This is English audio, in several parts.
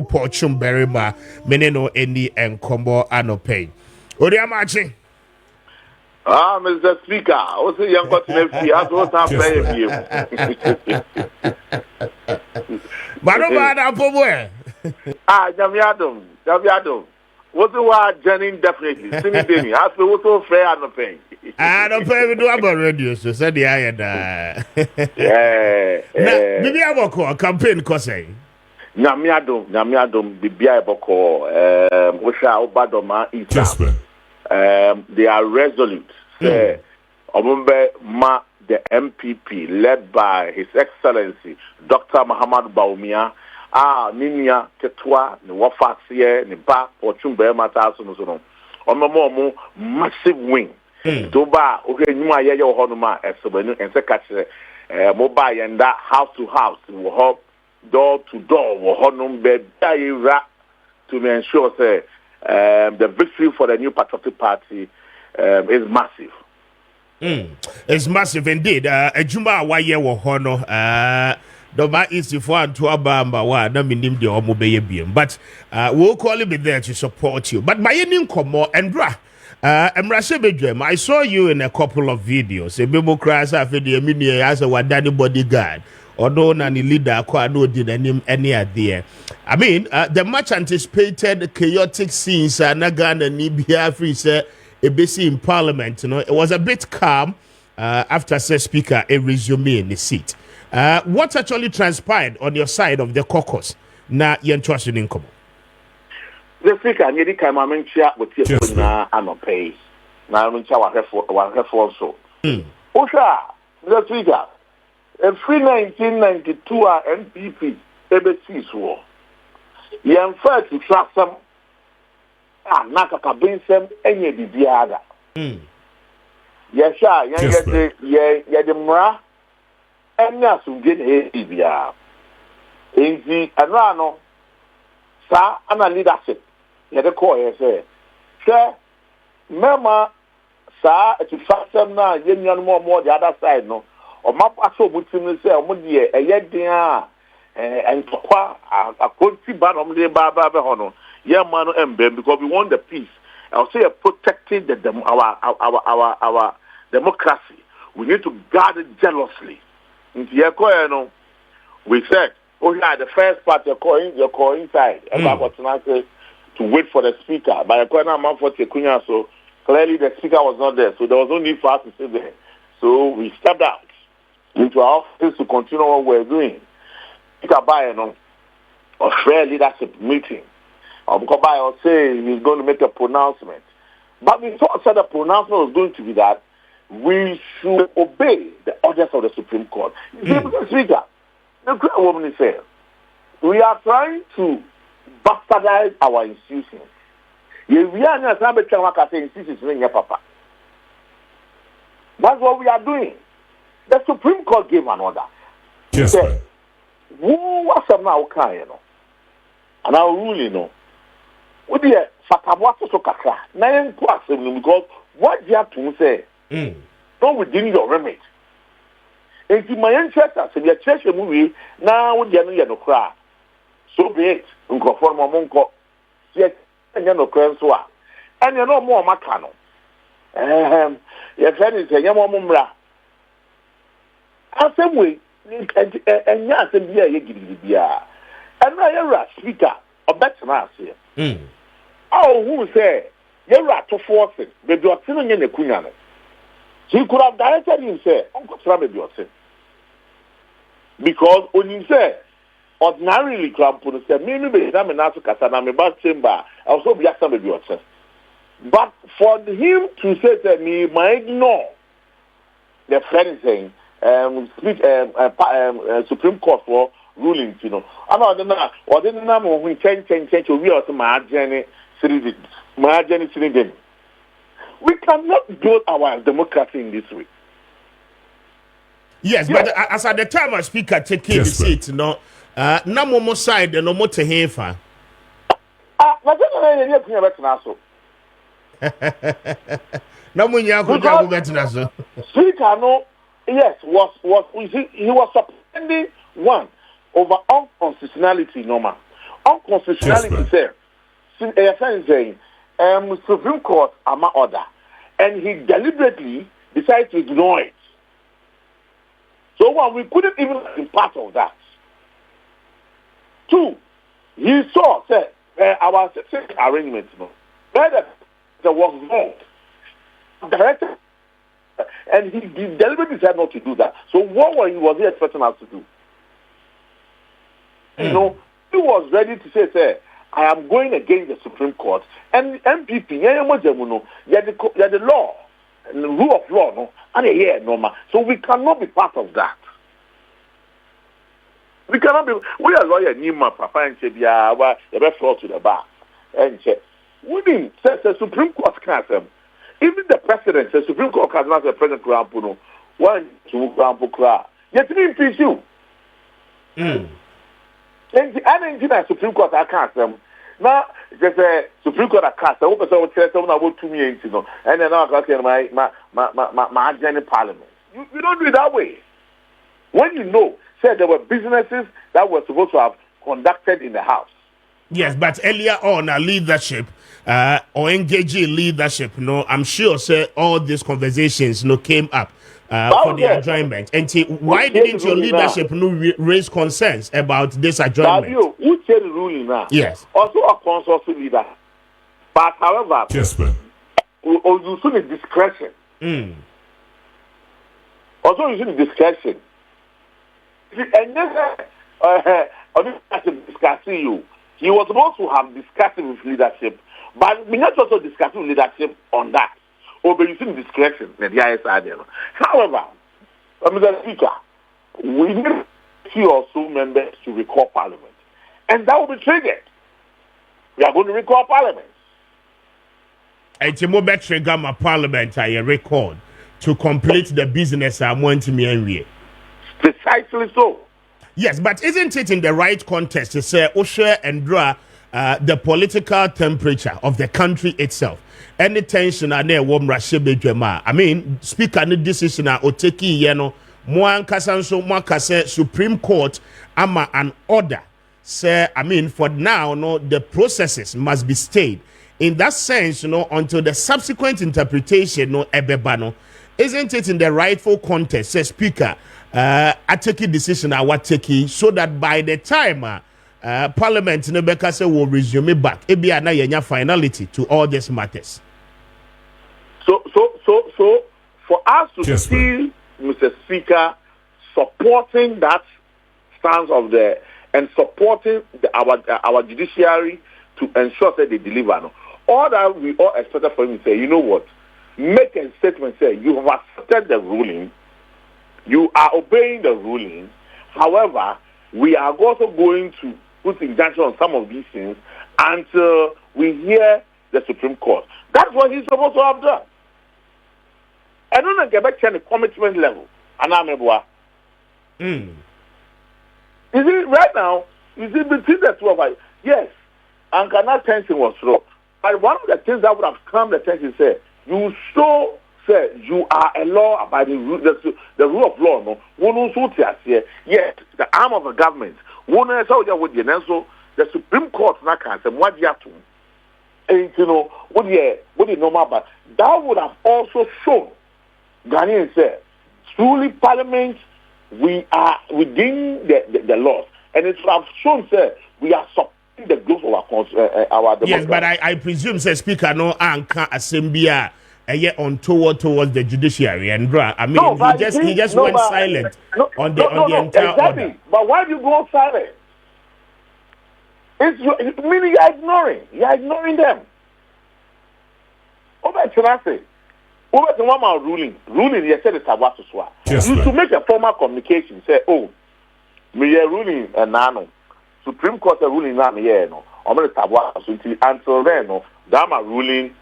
Pochum Berima, Meneno Endi and Combo Anopay. Odiamachi. Mr. Speaker, also young cotton FP, I don't have play you. Barobada Powe. Jamiadum. What's the word, Jenny, definitely. Simi Denny, I feel also fair and pay. I don't pay with about radio, so said the iron. Yeah. Maybe I will call a campaign Cosay. Nyamiadum, the Bia Boko, Osha Obadoma, Kessben. They are resolute. Say, Ma, the MPP, led by His Excellency Dr. Muhammad Baumia, Ninia Ketwa, the Wafaxie, the Ba, Pochumbe Matasun, Omomo, massive wing. Toba, okay, Numa Yayo Honuma, Esobenu, and Secretary, mobile and that house to house, will help door to door, will honum be to ensure, say, the victory for the new patriotic party is massive. It's massive indeed. Ejuma waye wo hono. Doma easy for and to abamba wa na minim de omobeye biem. But we'll call be there to support you. But my enin komo Endra. I saw you in a couple of videos. A Bible cries after the media as a wadani bodyguard. Although nani leader kwa no did any idea. I mean, the much anticipated chaotic scenes Nagan and Nibia free say in Parliament, you know, it was a bit calm after said speaker a resume in the seat. What actually transpired on your side of the caucus? Na yen trust in income. The speaker nearly came and with you na anopay. Na mencha wa hefo so. Osha, the speaker. A free 1992 NPP MPs war. Yen first to trust some naka kabensem enye bibiada. Yesha yen yede mra enya sungin bibia. Enti anano sa ana leadership yede call say mema sa to trust them na yen more the other side no. Or map aso butim say omodie eyedin entokwa akonti ban omde ba hono ye man embe because we want the peace. I'll say protecting our democracy. We need to guard it jealously. In the we said, the first part you're calling inside about to wait for the speaker. But so clearly the speaker was not there, so there was no need for us to sit there. So we stepped out into our office to continue what we're doing. It's a fair leadership meeting. I'll say he's going to make a pronouncement. But we thought the pronouncement was going to be that we should obey the orders of the Supreme Court. Mr. Speaker, the great woman is saying, we are trying to bastardize our institutions. That's what we are doing. The Supreme Court gave an order. Yes, sir. Who was now kind, and our ruling, what the Fatawato Sokaka, 9 plus, because what you have to say, not within your remit. If my interest as a church movie, now would you no cry? So be it, Uncle for Monco, yet, and you know, Cranswa, and you know more Macano. Your friend is a young woman. Same way, and yes, and yeah, and I am a speaker of better mass here. Oh, who say you're right to force it, but you're sitting in the Queen. He could have directed him, say, Uncle Travel, you're saying. Because when you say, ordinarily, Crampon said, maybe I'm in Africa, and I'm about chamber, also be some of your saying. But for him to say that me, might ignore the friend saying, Supreme Court for rulings, you know. I don't know, or the number of we change, we are to we cannot build our democracy in this way. Yes, but as at the time a speaker taking the seat, no more side, no more to hear for. No more you Speaker, no. Yes, he was suspending one over unconstitutionality, normal. unconstitutionality say, saying, Supreme Court ama order, and he deliberately decided to ignore it. So one, we couldn't even be part of that. Two, he saw say our arrangement, where there was wrong, directed, and he deliberately decided not to do that. So what was he expecting us to do? You know, he was ready to say, I am going against the Supreme Court, and NPP, the law, and the rule of law, no, and normal. So we cannot be part of that. We cannot be. We are lawyer Nima Papa and Chebia, the best floor to the bar, and check. We mean says the Supreme Court can't. Even the president, the Supreme Court has not the president Rampuno, one to Rampukra. Yet we impeach you. And the Supreme Court I can't. Now, just a Supreme Court I can't. I hope someone tells someone about 2 years, you know, and then I'll get my general parliament. You don't do it that way. When you know, said there were businesses that were supposed to have conducted in the house. Yes, but earlier on, leadership or engaging leadership, I'm sure, sir, all these conversations, came up for the adjournment. And why didn't your leadership raise concerns about this adjournment? Who said the ruling now? Yes. Also a consortium leader. But however, Kessben. You see the discretion. Also, you see the discretion. And then, discussing you. He was supposed to have discussed with leadership, but we not also discussing with leadership on that. Or by using discretion, the ISI. However, Mr. Speaker, we need 3 or so members to recall Parliament. And that will be triggered. We are going to recall Parliament. And to move back trigger my Parliament, I record to complete the business I want to me. Precisely so. Yes, but isn't it in the right context to say Osha and draw the political temperature of the country itself? Any tension and there wom Rashebe. I mean, speaker the decision oteki yeno Moan Kasanso Makase Supreme Court ama an order. Say, I mean, for now, the processes must be stayed. In that sense, until the subsequent interpretation, ebebano, isn't it in the rightful context, say speaker, I take a decision I will take it so that by the time Parliament will resume back, it be a finality to all these matters. So for us to see Mr. Speaker supporting that stance of and supporting our judiciary to ensure that they deliver. All that we all expected for him to say, you know what? Make a statement, say you have accepted the ruling, you are obeying the ruling. However, we are also going to put injunction on some of these things until we hear the Supreme Court. That's what he's supposed to have done. I don't know about the commitment level. You see, right now, you see, between the two of us, yes, and cannot tension was wrong. But one of the things that would have come the tension said, you show, say, you are a law abiding the rule of law, no? Yes, the arm of the government. The Supreme Court now can say, what you have to, and what the normal, but that would have also shown, Ghanaians said, truly Parliament, we are within the laws, and it would have shown, sir, we are supporting the growth of our democracy. Yes, but I presume, say, Speaker, no anchor assembly untoward towards the judiciary, and I mean, no, he just went silent on the entire exactly. Order. But why do you go silent? It's meaning you're ignoring them. Over to one man ruling, you said it's about to swear. You to make a formal communication, say, oh, me are ruling and nano. Supreme Court ruling now, no. I'm going to tabwa until then, no. That ruling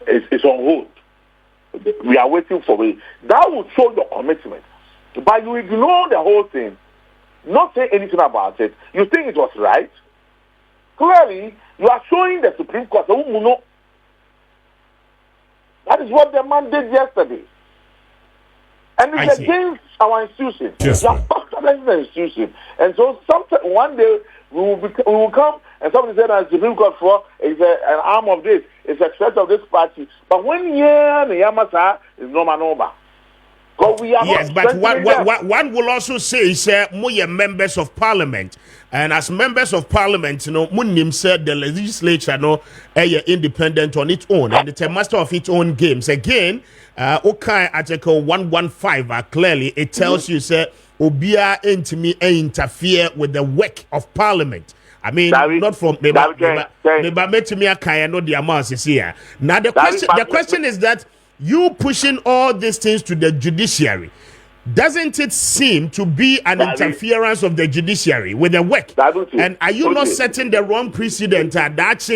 is on hold. We are waiting for it. That will show your commitment. But you ignore the whole thing, not say anything about it. You think it was right. Clearly, you are showing the Supreme Court. That is what the man did yesterday. And it's against our institution. Yes, the institution. And so one day we will come and somebody said that Supreme Court for is an arm of this, it's a threat of this party. But when the Yamasa is normal. Yes, but one will also say, sir, we are members of parliament. And as members of parliament, Munim said the legislature independent on its own, and it's a master of its own games. Again, okay, Article 115, clearly it tells you, sir, Obia interfere with the work of parliament. I mean, not from maybe the amount is here. Now the question is that you pushing all these things to the judiciary, doesn't it seem to be an interference of the judiciary with the work? And are you not setting the wrong precedent as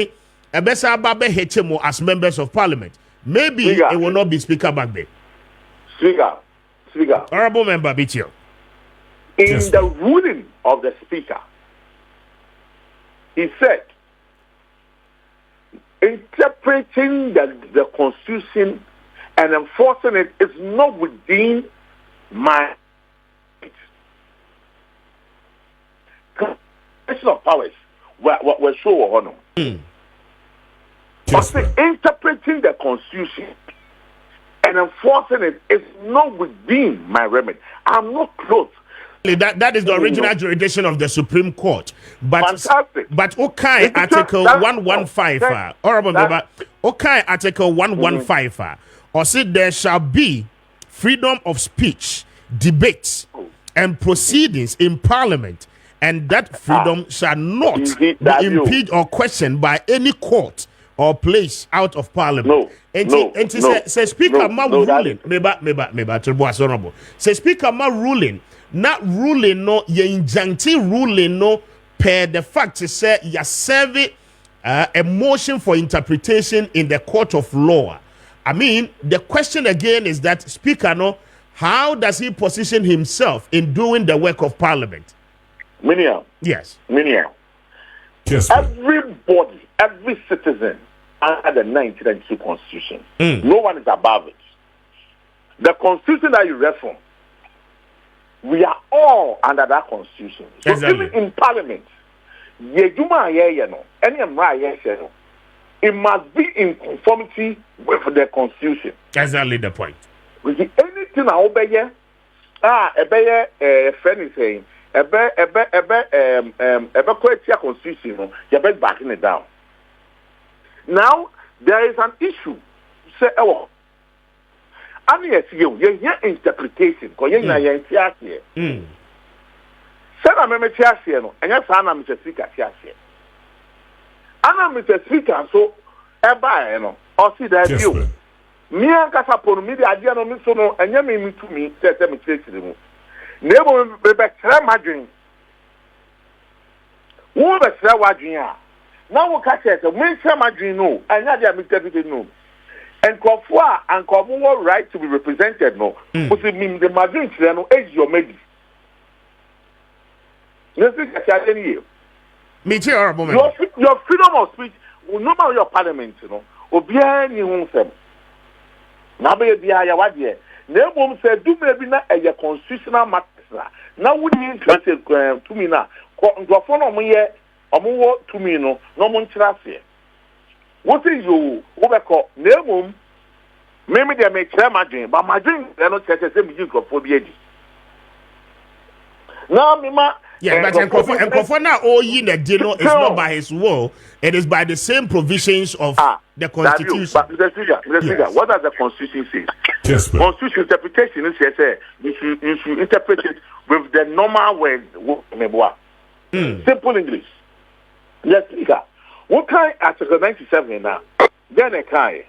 members of parliament? Maybe it will not be Speaker Bagbin. Speaker. Honorable Member Bichio. In the ruling of the Speaker, he said, interpreting the Constitution and enforcing it is not within my Constitution of powers. We're sure or no. Interpreting the Constitution and enforcing it is not within my remit. I'm not close. That is the original jurisdiction of the Supreme Court. But fantastic. But okay, Article 115. Honorable Member, okay, Article 115. Or say there shall be freedom of speech, debates, and proceedings in Parliament, and that freedom shall not be impeded or questioned by any court or place out of Parliament. Say Speaker ma ruling. Meba say Speaker ma ruling. Not ruling no ye injunctive ruling no per the fact to say you serve a motion for interpretation in the court of law. I mean, the question again is that Speaker no, how does he position himself in doing the work of Parliament? Yes. Everybody, every citizen under the 1992 Constitution, no one is above it. The Constitution that you refer, we are all under that Constitution. So exactly. Even in Parliament, it must be in conformity with the Constitution. Exactly the point. With anything I obey, a friend is saying, Constitution, you're backing it down. Now there is an issue. Say, and yes, you interpretation, because you're here. Said I'm a Messiah, and yes, I'm a Speaker. I'm a Speaker, so a or see that view. Me and Casapon, me, the idea of Missono, and you mean to me, said them to the never be better margin. Who the Sawajia? Now we catch it, when Samadrin no, and not the deputy no. And Kofua and Kofuwa right to be represented no. But it means the Madrid no is your maybe. Let's look at you. Me too, Honorable Member. Your freedom of speech will not be your parliament, you know. Obia ni honsem. Na be bia ya wade. Na ebom say do maybe na a constitutional matter. Now we need to me na. Nkofo no mo ye omo to me no mo nkyira se. What is you obeko na ebom me dey make share margin, but margin no church say me nkofo bi edi. Now me ma yeah, but Nkofo now all in the dino is not by his will, it is by the same provisions of the Constitution. But yes. What does the Constitution say? Yes, Constitution interpretation is you should interpret it with the normal word. Simple English. Yes, Speaker. What kind Article 97 now? Then a kind.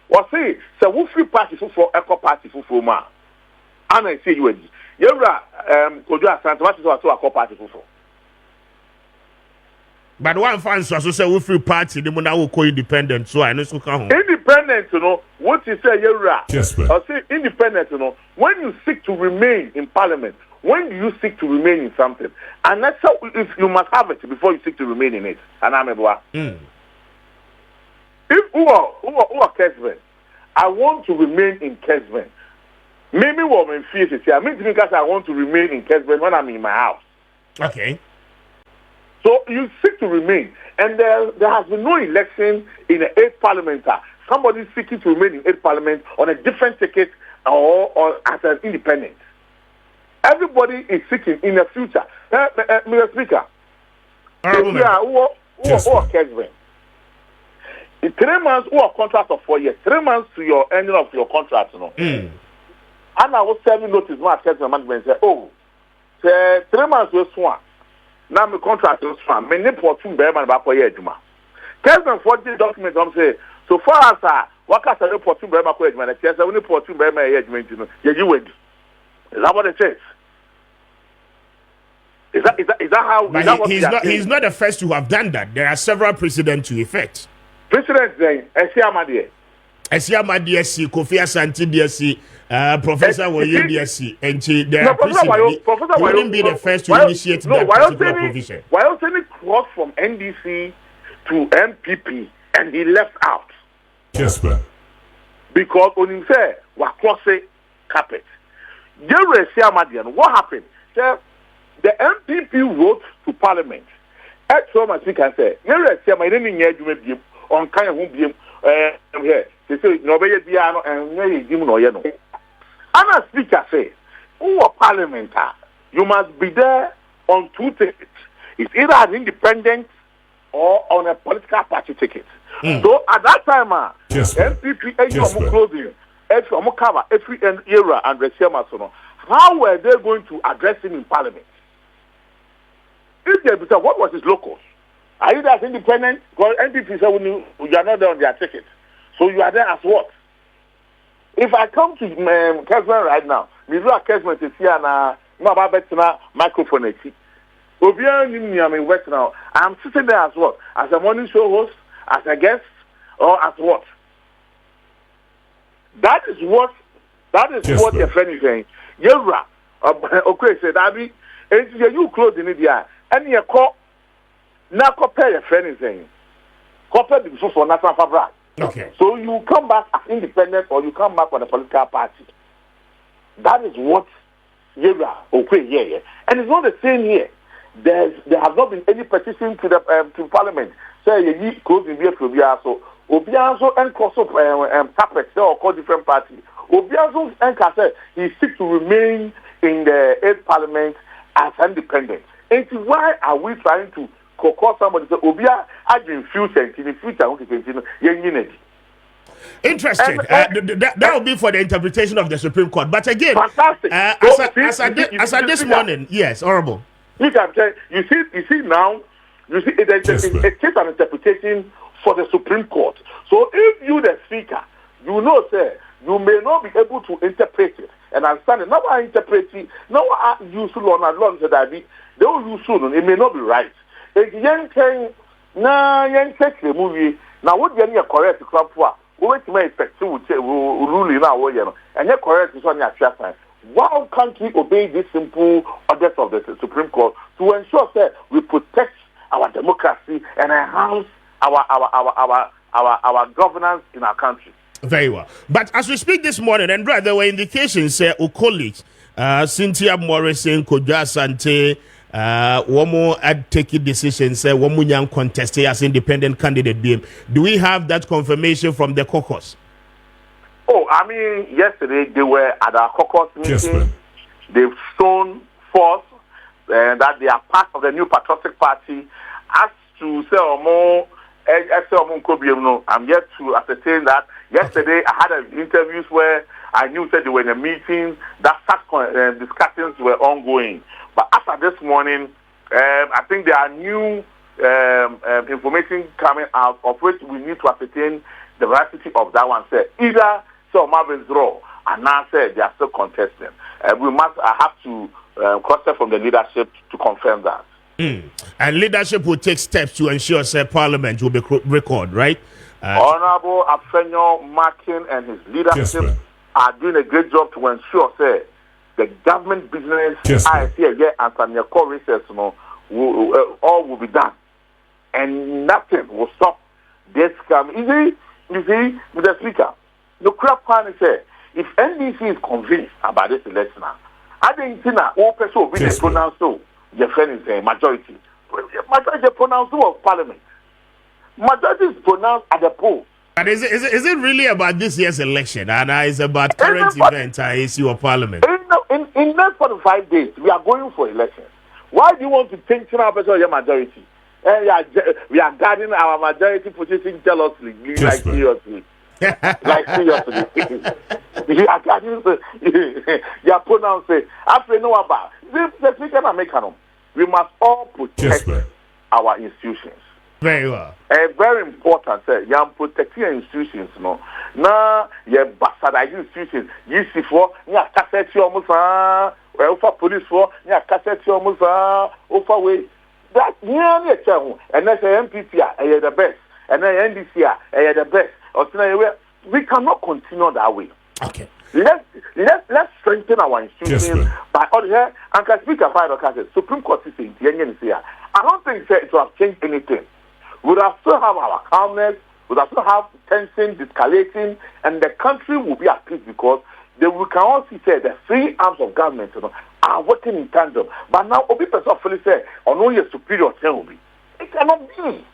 What say? So we free party for eco party for ma. And I say you could you ask what is what to a party for? But one fans also say we free party, the money will co-independent, so I know so come. Independent, you know, what you say, yes, I say independent, you know, when you seek to remain in parliament, when do you seek to remain in something? And that's how if you must have it before you seek to remain in it. And I'm a If who are Kessben, I want to remain in Kessben. Maybe what I'm fear to say, I mean because I want to remain in Kessben when I'm in my house. Okay. So you seek to remain, and there has been no election in the 8th Parliament. Somebody seeking to remain in 8th Parliament on a different ticket or as an independent. Everybody is seeking in the future. Mr. Speaker, Kessben. In 3 months, or contract of 4 years, 3 months to your ending of your contract, you know. And I was serving notice, my Kessben management said, oh, 3 months was one. Now my contract was one. My name for 2 Berman back for year, Juma. Kessben 40 documents, I'm saying, so far as what can I report to Berman for Edman? I only report to Berman Edman, you know, you would. Is that what it says? Is that how? But is that what he's not the first to have done that. There are several precedents to effect. President saying, Esiamadi, Kofi Asante DSC, Professor Woye DSC, and there are precedents. He wouldn't be the first to initiate that particular provision. Why else any cross from NDC to MPP and he left out? Kessben. Because when he said, "Wa crossing carpet," what happened? The MPP wrote to Parliament. At so much we can say, my name on kind of whom here. They say nobody piano and no. And a speaker say, "Oh, Parliament, you must be there on 2 tickets. It's either an independent or on a political party ticket." So at that time, MPP closing, every era and Resiamasono, how were they going to address him in Parliament? If they said, what was his locus? Are you there as independent? Because MPP said you are not there on their ticket. So you are there as what? If I come to Kessben right now, Kessben is here and microphone. I'm sitting there as what? As a morning show host, as a guest, or as what? That is what your friend is saying. Yera, okay, said Abi, and you close in India, and you call now compare your friend is saying. Compare the for National Fabric. Okay. So you come back as independent or you come back for the political party. That is what Yera, okay, yeah. And it's not the same here. There has not been any petition to the to Parliament. Say you close in here for so Obianzo and cross up tapet or call different party. Obianzo and Kase he seeks to remain in the 8th Parliament as independent. And why are we trying to call somebody say Obia has been future in the future want to continue? Interesting. That will be for the interpretation of the Supreme Court. But again, fantastic. As at this morning, yes, horrible. You see now, it takes an interpretation for the Supreme Court. So if you, the speaker, you know, sir, you may not be able to interpret it and understand it. Now I interpret it, now I use on as long as they will use soon, it may not be right. If young thing, take the movie, now what you are correct to club for, wait to make effect to rule now, and you're correct is on your time. Why can't we obey this simple orders of the Supreme Court to ensure that we protect our democracy and enhance our governance in our country? Very well. But as we speak this morning, and there were indications, colleagues, Cynthia Morrison, Kodja Asante, Womo had taken decisions, Womo Yang contested as independent candidate. Do we have that confirmation from the caucus? Oh, I mean, yesterday they were at our caucus meeting. They've shown forth that they are part of the new patriotic party. As to say more, I'm yet to ascertain that. Yesterday I had interviews where I knew that they were in a meeting, that such discussions were ongoing. But after this morning, I think there are new information coming out of which we need to ascertain the veracity of that one. Say either some have withdrawn and now say they are still contesting. I have to cross-check from the leadership to confirm that. And leadership will take steps to ensure Parliament will be recorded, right? Honorable Afenyo Markin and his leadership are doing a great job to ensure the government business I see again and some core research all will be done. And nothing will stop this scam. You see, Mr. Speaker, the crap plan is if NDC is convinced about this election, I think all person will be pronounced so your friend is a majority. majority pronounced of parliament. Majority is pronounced at the poll. But is it really about this year's election? And it's about current events at ACU or parliament? In next 45 days, we are going for elections. Why do you want to think our person your majority? We are guarding our majority position jealously, like seriously. Like seriously. We are guarding your pronouns. After you know about the speaker American, we must all protect our institutions. Very well. Very important, sir. You are protecting your institutions, no. Now, you bastardizing institutions. You see for you are cassette your musa, for police for you are cassette your musa, over way. That nearly a channel, and that's an NPP, the best, and then NDC, the best. Or we cannot continue that way. Okay. Let's strengthen our institutions by all here. And can speak about the Supreme Court is saying, I don't think it will have changed anything. We will still have our calmness, we will still have tension, escalating, and the country will be at peace because we can all see the three arms of government are working in tandem. But now, Obi person fully say, only a superior thing will be. It cannot be.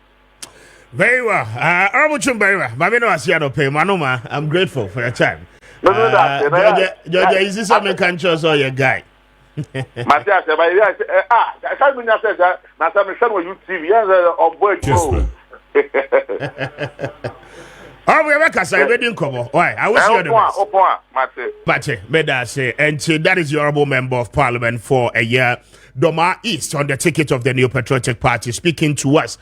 Very well. Honorable Chumberiwa, Mamino Asiano Pay, Manoma, I'm grateful for your time. Georgia, is this something conscious or your guy? Matthias, I can't mean that. Now, I'm sure you TV or boy. Oh, we have a say, we didn't come. Why? I wish you the best. But, Meda say, and that is the honorable member of parliament for a year, Doma East, on the ticket of the New Patriotic Party, speaking to us